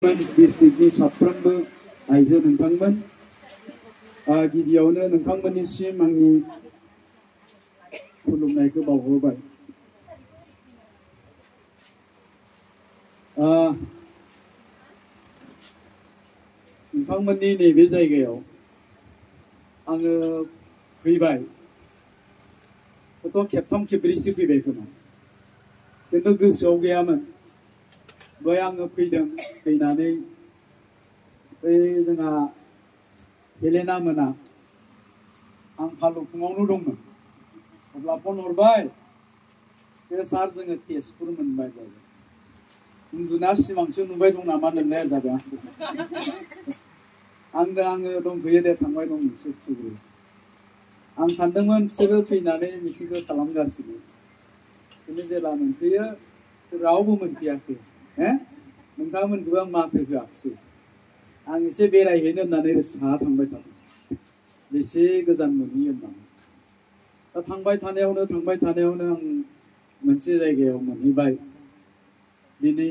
डिस्ट्रिक्टनि साफ्रोमबो आइजो नोंथांमोन गिबियावनो नोंथांमोननिसिम आंनि खुलुमनायखौ बावहरबाय। नोंथांमोननि नैबे जायगायाव आङो फैबाय हयथ' खेबथाम खेबब्रैसो फैबाय खोमा, खिन्थु गोसोआव गैयामोन। बेवहाय आङो फैदों, फैनानै बै जोंहा हेलेना मोना आं भालुकपुङावनो दंमोन, अब्ला फन हरबाय, बे सार जोङो तेजपुर मोनबाय जाबाय, उन्दुना सिमांसो नुबाय दं नामा नोंलाय जाबाय आङो दंथ'यो दे, थांबाय दं नोंसोर फैग्रो। आं सानदोंमोन बिसोरो फैनानै मिटिंखौ खालामगासिनो, खिन्थु जेब्ला मोनफैयो रावबो मोनफैयाखै। नोंथांमोनखौबो आं माथो होआखिसै। आं एसे बेरायहैनो होननानै साहा थांबाय थादों, बेसे गोजान मोनहैयो होननानै। दा थांबाय थानायावनो आं मोनसे जायगायाव मोनहैबाय। दिनै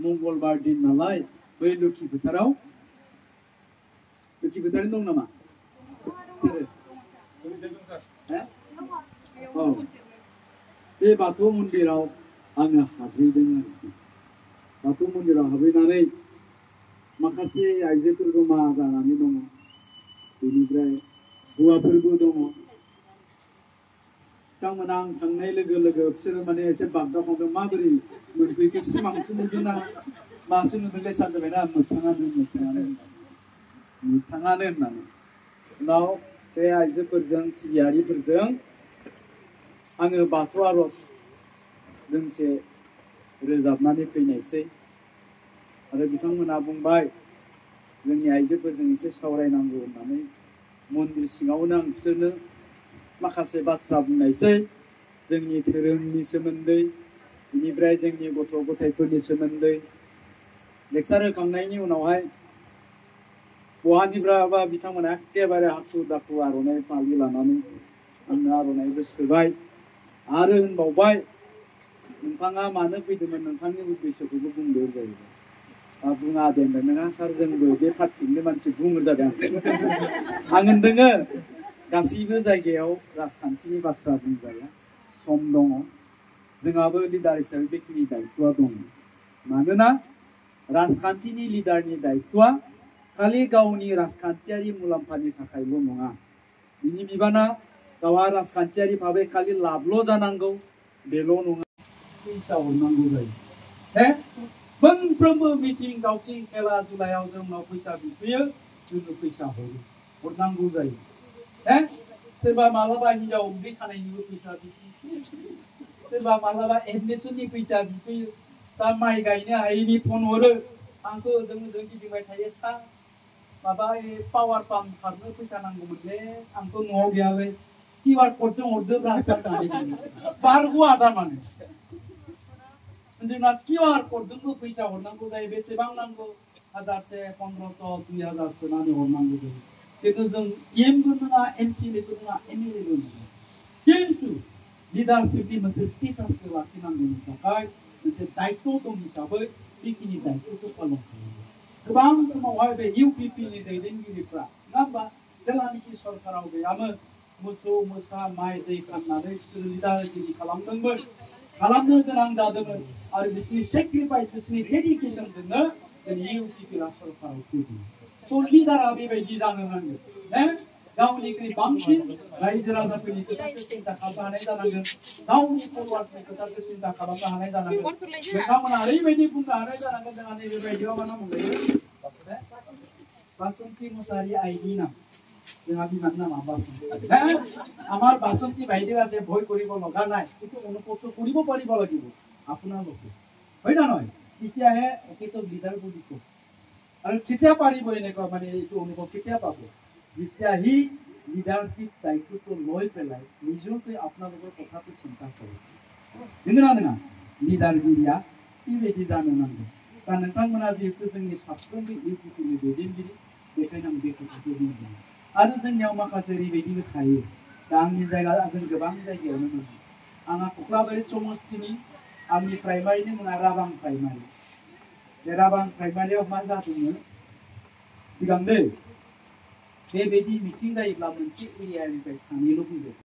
मंगलबार दिन नालाय बै लोखि फोथाराव, लोखि फोथारनि दं नामा? औ, बे बाथौ मन्दिराव आङो हाबहैदों आरोखि। बाथौ मन्दिराव हाबहैनानै माखासे आइजोफोर जमा जानानै दङ, बेनिफ्राय हौवाफोरबो दङ। बिथांमोना आं थांनाय लोगो लोगो बिसोरो माने एसे बागदावदों, माबोरै मोनफैखो, सिमांसो नुदोंना मासो नुदोंलै सानजोबायना, मोगथाङानो होननानै। उनाव बे आइजोफोरजों सिबियारिफोरजों आङो बाथौ आरज दोंसे रोजाबनानै फैनायसै। आरो बिथांमोना बुंबाय जोंनि आइजोफोरजों एसे सावरायनांगौ होननानै मन्दिर सिङावनो आं बिसोरनो माखासे बाथ्रा बुंनायसै, जोंनि धोरोमनि सोमोन्दै, बेनिफ्राय जोंनि गथ' गथायफोरनि सोमोन्दै। लेक्सार होखांनायनि उनावहाय बहानिफ्रायबा बिथांमोना एखेबारे हाखु दाखु आर'नाइ फालि लानानै आंनो आर'नाइबो सोबाय आरो होनबावबाय, नोंथाङा मानो फैदोंमोन, नोंथांनि उद्देश्यखौबो बुंदो जाहैबाय। बुङा दे होनबाय, नोंहा सार जोंबो बे पार्टिनि मानसि बुङो जादों। आं होनदोङो गासैबो जायगायाव राजखान्थिनि बाथ्रा बुंजाया, सम दङ, जोंहाबो लिडार हिसाबै बेखिनि दायित्वआ दङ। मानोना राजखान्थिनि लिडारनि दायित्वआ खालि गावनि राजखान्थियारि मुलाम्फानि थाखायल' नङा, बिनि बिबाना गावहा राजखान्थियारि भाबै खालि लाबल' जानांगौ बेल' नङा, फैसा हरनांगौ जायो। मोनफ्रोमबो मिटिं दावथिं खेला दुलायाव जोंनाव फैसा बिफैयो, जोंनो फैसा हरनांगौ जायो। सोरबा मालाबा हिनजाव उदै सानायनिबो फैसा बिफैयो, सोरबा मालाबा एडमिसननि फैसा बिफैयो, दा माइ गायनो हायैनि फन हरो, आंखौ ओजों गिदिंबाय थायो, सार माबा पावार पाम्प सारनो फैसा नांगौमोनलै, आंथ' न'आव गैयालै, QR क'डजों हरदोब्रा सार होननानै बारग'आ थारमाने। जोंना QR क'डजोंबो फैसा हरनांगौ जायो, बेसेबां नांगौ, 1000 1500 2000 सोनानै हरनांगौ जायो। खिन्थु जों एमबो नङा, MCLAबो नङा, MLAबो नङा, खिन्थु लिडारशिपनि मोनसे स्टेटासखौ लाखिनांगौनि थाखाय मोनसे दायित्व दं हिसाबै बेखिनि दायित्वखौ पालन खालामो। गोबां समावहाय बे UPPनि दैदेनगिरिफ्रा, नङा होमबा, जेब्लानोखि सरकाराव गैयामोन, मोसौ मोसा माइ दै फाननानै बिसोरो लिडारगिरि खालामदोंमोन, खालामनो गोनां जादोंमोन, आरो बिसोरनि सेक्रिफाइस, बिसोरनि डेडिकेसनजोंनो जोंनि UPPआ सरकाराव फैदों। थ' लिडारा बेबायदि जानो नांगोन, गावनिख्रुइ बांसिन रायजो राजाफोरनि खोथाखौ सिन्था खालामनो हानाय जानांगोन, गावनि फल'वार्सनि खोथाखौ सिन्था खालामनो हानाय जानांगोन, नोंथांमोना ओरैबायदि बुंनो हानाय जानांगोन, जोंहा नैबेबायदियाव मा नाम बुंलायो, बासन्ती मुसाहारी आइनि नाम, जोंहा बिमानि नामा बासन्ती। আমাৰ বাসন্তী বাইদেউ আছে, ভয় কৰিব লগা নাই, এইটো অনুভৱ কৰিব পাৰিব লাগিব আপোনালোকে, হয় না নহয়? তেতিয়াহে একেটো লিডাৰ বুলি কয়। আৰু কেতিয়া পাৰিব এনেকুৱা, মানে এইটো অনুভৱ কেতিয়া পাব, যেতিয়া সি লিডাৰশ্বিপ দায়িত্বটো লৈ পেলাই নিজকে আপোনালোকৰ কথাটো চিন্তা কৰে। नंगौना नङा? लिडारगिरिया बेबायदि जानो नांगौ। दा नोंथांमोना जिहेतु जोंनि साफ्रोमबो UPPनि दैदेनगिरि, बेखायनो आं बे खोथाखौ बुंदों। आरो जोंनियाव माखासे ओरैबायदिबो थायो, दा आंनि जायगा, जों गोबां जायगायावनो मोनो, आंहा कक्लाबारि समस्तिनि आंनि प्राइमारिनि मुङा राबां प्राइमारि। Yerevan प्राइमारियाव मा जादोंमोन सिगांनो बेबायदि मिटिं जायोब्ला मोनसे एरियानिफ्राय सानैल' फैगोन